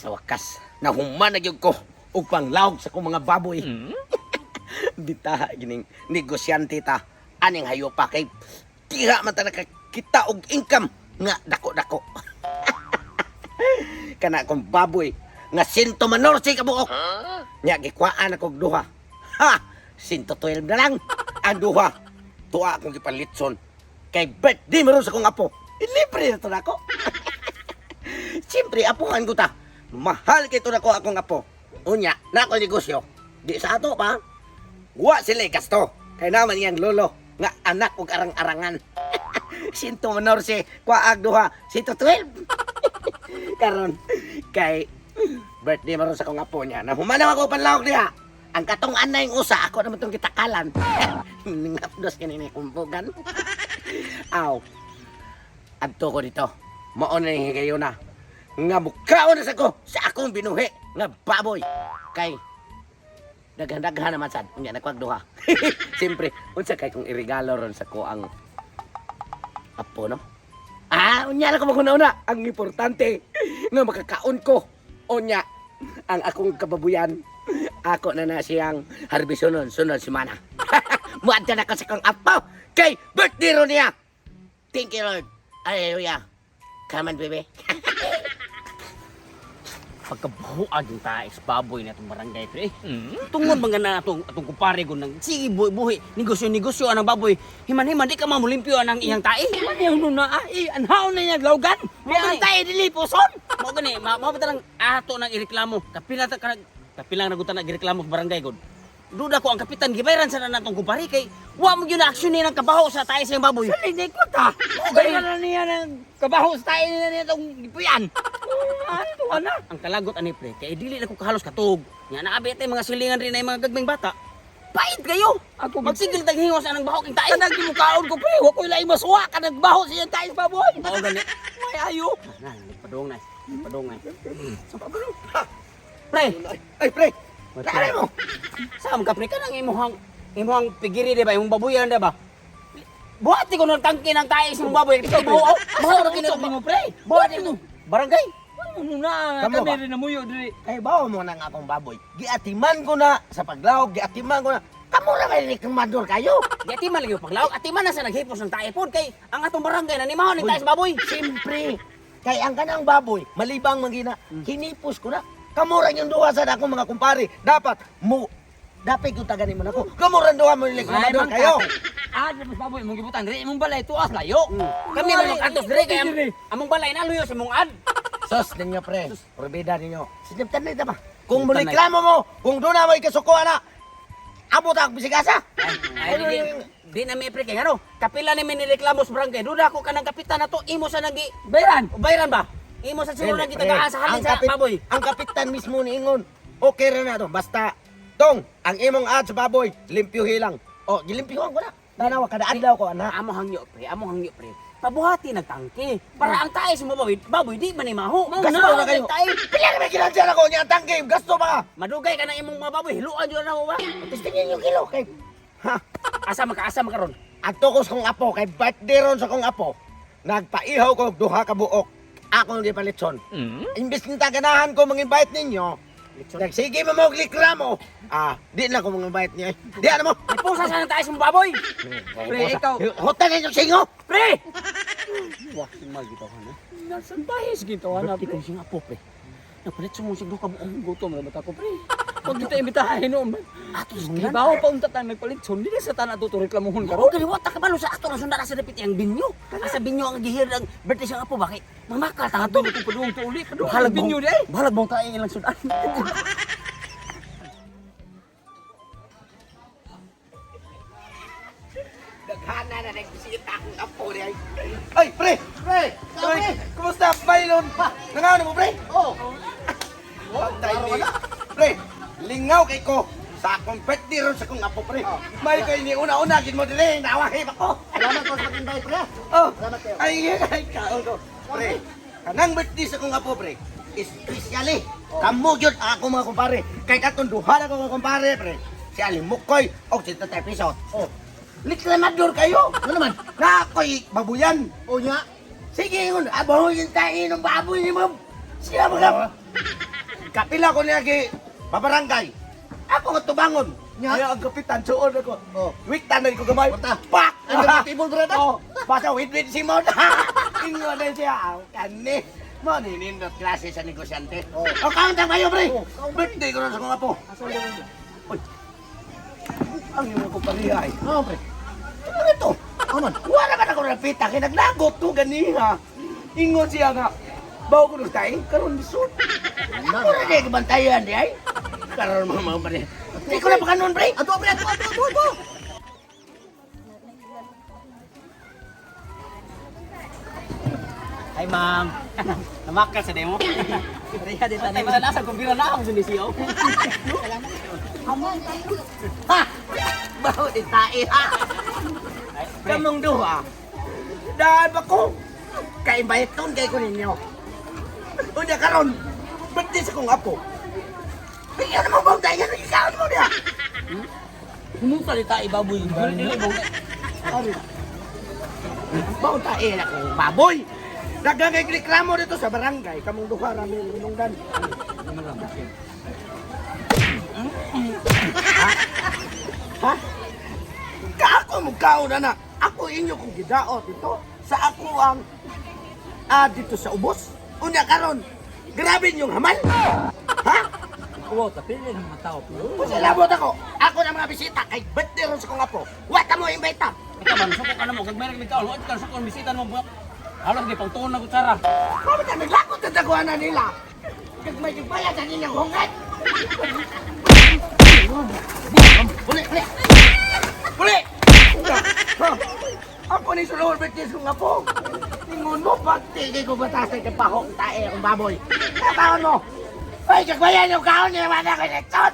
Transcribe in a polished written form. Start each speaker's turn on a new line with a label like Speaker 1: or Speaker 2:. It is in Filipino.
Speaker 1: Sa wakas, nahuman na gyud ko og panglawg sa kong mga baboy. Bitaha gining negosyante ta aning hayopa kay tira man ta nakakita og income nga dako-dako. Kana akong baboy nga 100 manor si kabuok. Nya gikwaan ako og duha. Ha, 112 na lang ang duha. Tuwa akong gipalitson kay birthday mo ron sa kong apo. Ilibre na to nako. Siyempre apuhan ko ta. Mahal kay to nako akong apo. Unya, na ako negosyo. Di sa ato pa. Wa sila gasto. Kay naman iyang lolo nga anak ug arang-arangan. 100 manor si kwaag duha, 112. Karon kay birthday maron sa kong apo niya. Nahumanaw ako panlawak diha. Ang katong anay ng usa ako naman tong kitakalan. Ningapdos kanini kumpugan. Aw. Adto ko dito. Mao na yung higayon na. Nga mukhaon na sa ko sa akong binuhi nga baboy. Kay daghan-daghan naman sad. Unya nakwag duha. Siyempre, unsa kay kung irigalo ron sa ko ang apo, no? Unya lang ko maguna-una. Ang importante nga makakaon ko. Unya, ang akong kababuyan. Ako na siyang harbisonon sunod semana. Muadya na kasi kang apo. Kay birthday ron niya. Thank you, Lord. Hallelujah. Come on, baby.
Speaker 2: Pagkabuhuan yung taes baboy na itong barangay pre. Tungod mga na atong kumpare ko nang sige buhi negosyo anang baboy. Himan-himan di ka mamulimpyo anang iyang tae.
Speaker 3: Ano na anhaw na niya lawgan. May ang tayo dili puson.
Speaker 2: Mo gani, mao ba tarang ato nang ireklamo. Kapilang nagutan na gireklamo sa barangay god. Duda ko ang kapitan gibayran sa natong kumpare kay wa mo gyud na aksyon ni nang kabaho sa tae sa baboy.
Speaker 3: Hindi ko ta. Gaya na niya ng kabaho sa tayo niya itong gipuyan. Ano na?
Speaker 2: Ang kalagot ani pre kay dili na ko kahalos katog. Nya naabi tay mga silingan rin ay mga gagming bata. Pait kayo.
Speaker 3: Ako
Speaker 2: Magsigil tag hingos anang baho king tae.
Speaker 3: kanang gimukaon ko pre, wa ko ilay masuwa kanang baho siya tayo sa baboy.
Speaker 2: Mao gani.
Speaker 3: May ayo.
Speaker 2: Padong na. Padong na.
Speaker 3: Sa baboy.
Speaker 2: Pre,
Speaker 1: Ay, pre. Tara mo.
Speaker 2: saan ka pre kanang imuhang pigiri di ba imong baboyan di ba? Buhati ko ng tangke ng tae sa baboy. Ikaw buho. Mahal ra kinito
Speaker 3: mo pre.
Speaker 2: Buhati mo. Barangay.
Speaker 3: Ano na?
Speaker 1: Kamo
Speaker 3: Kami
Speaker 1: ba?
Speaker 3: rin namuyo diri.
Speaker 1: Kay bawo mo na nga akong baboy. Giatiman ko na sa paglawag, giatiman ko na. Kamu na may nikumador kayo.
Speaker 2: Di atiman lagi yung paglawag. Atiman na sa naghipos ng tae po. Kay ang atong barangay na nimahon ng tae sa baboy.
Speaker 1: Siyempre. Kay ang kanang baboy, malibang magina, hinipos ko na. Kamuran yung duha sa akong mga kumpare. Dapat yung taganin mo na ko. Kamuran duha mo yung nikumador kayo.
Speaker 3: Mas baboy mong gibutan diri imong balay tuas layo.
Speaker 2: Kami na magkantos dire kay among balay na luyo sa mong ad.
Speaker 1: Sos ninyo pre, probida ninyo. Siniptan na ito ba? Kung
Speaker 2: Siniptan na.
Speaker 1: muliklamo mo, kung doon na may kasukuha na, amo ta ang bisigasa.
Speaker 2: Di na may pre kay ano. Kapila ni may nireklamo sa barangay. Duda ko kanang kapitan na to imo sa nagi
Speaker 3: Bayran.
Speaker 2: bayran ba? Imo sa sino nagi tagaan sa halin sa baboy.
Speaker 1: Ang kapitan mismo ni Ingon, okay rin na to. Basta, tong, ang imong ad sa baboy, limpyuhi lang. O, gilimpyuhan ko na. Tanawa, kada adlaw ko, anak.
Speaker 2: Amo hangyo pre. Pabuhati nagtangke. Para ang tae sa baboy di man imaho.
Speaker 1: Gasto na kayo.
Speaker 2: Tae.
Speaker 1: Pila na may kinansyan ako niya, tangke, gasto ba ka?
Speaker 2: Madugay ka na imong mga baboy. Hiluan jud na mo ba?
Speaker 1: Testingin yung kilo, kay... Ha?
Speaker 2: Asa makaron.
Speaker 1: Ato ko sa kong apo, kay birthday ron sa kong apo, nagpaihaw ko og duha ka buok. Ako hindi palitson. Imbis ng taganahan ko mag-invite ninyo, sige mo reklamo. Di na ko mag-invite niya. Di ano mo?
Speaker 2: May pusa sa nang tae sa mga baboy.
Speaker 3: Pre, ikaw.
Speaker 1: Hutan ninyo singo.
Speaker 2: Pre! Wah, simal gito ka na.
Speaker 3: Nasaan bahis gito ana
Speaker 2: Di
Speaker 3: pre.
Speaker 2: ko sing apo pre. Napalit sa mong sigdo ka buong
Speaker 3: Gutom na mata ko pre. Pag kita imbitahin no man.
Speaker 2: ato sa
Speaker 3: Kay
Speaker 2: ngalan.
Speaker 3: bawo pa unta tan nagpalit son dili sa tan ato reklamuhon
Speaker 2: Karo
Speaker 3: karon.
Speaker 2: gali wata ka balo sa ato na sundara sa dapit ang binyo. Asa binyo ang gihir ang birthday sa apo bakit? Mamakal ta ato.
Speaker 3: Ko padung to uli, padung
Speaker 2: Bahalag
Speaker 3: binyo
Speaker 2: mo.
Speaker 3: di ay.
Speaker 2: Bahalag mo tayo ilang sudan.
Speaker 1: Daghana na nagsisita akong apo di ay. Ay, pre! Pre! Ay, kumusta? Bailon pa! Nangaw na mo, pre? Oo. Pagtay ni... Pre, lingaw kay ko sa akong birthday ron sa akong apo, pre. May kay ni una-una, gid mo dili, nawahib ako.
Speaker 4: Salamat po sa pag-invite, pre.
Speaker 1: Oh,
Speaker 4: Salamat kayo.
Speaker 1: ay, kaon ko. Pre, kanang birthday sa akong apo, pre. Espesyali. Kamu gyud ako mga kumpare. Kay katong duha na ko mga kumpare, pre. Si Aling Mukoy o si Tatay Pisot. Oh. Liklamador kayo.
Speaker 4: Ano naman?
Speaker 1: Na ako'y babuyan.
Speaker 4: O niya.
Speaker 1: Sige, yun. Abaho yung tayo ng baboy ni ma'am. Siya mga... Kapila ko niya gi babarangay. Ako nga tubangon. Nya ang kapitan suod ako. Wiktan na ko gamay. Pak!
Speaker 4: Ang table brad.
Speaker 1: Oh, basta wit Simon. Ingon na siya. Kani. Mo ninindot klase sa negosyante. Oh, count ang mayo, pre. Birthday ko na sa kong apo. Uy. Ang imo ko parihay.
Speaker 4: Oh, pre.
Speaker 1: Ano ito?
Speaker 4: Aman.
Speaker 1: Wala ka na ko napita. Kinaglagot to ganiha. Ingon siya nga. Bawa ko nung tayo. Karoon misod. Ano na niya kabantayan di ay? Karoon mga pare. Hindi ko na pa kanon, pre.
Speaker 4: Ato, pre. Ato.
Speaker 2: Hi, ma'am. Namakal sa demo. Kaya din tanay malalasa kung bira na akong sunisiyaw.
Speaker 1: Ha! Bawa din tayo, ha? Kamong duha. Dahil ba ko? Kaimbahiton kay ko ninyo. Unya karon, birthday sa kong apo. Bigyan naman bang tayo yan? Ikaw mo niya.
Speaker 3: Kumusta ni tayo baboy?
Speaker 1: Bawa tayo na kong baboy. Nagagay reklamo dito sa barangay. Kamong duha rami lunungdan. Ha? Kaako mo kaon na. Ako inyo kong gidaot dito. Sa ako ang dito sa ubos. Unya karon. Grabe yung hamal. Ha?
Speaker 3: Oo, tapi rin ang matao.
Speaker 1: Kung labot ako, ako na mga bisita kay birthday ron sa kong apo. Wata mo imbita.
Speaker 2: Ikaw man, suko ka na mo. Kag mayroong ikaw, huwag ka suko, bisitan mo. Alam, di pang tuon na kutsara.
Speaker 1: Kamo na naglakot sa daguan na nila. Kag may kipaya sa ninyang hungat. Uli! Uli! Ha? Ako ni sulawal birthday sa kong apo. Tingon mo, pagtigay ko batasan kay pahong tae akong baboy. Katawan mo! Ay, kagbayan yung kaon niya naman ako nagtot!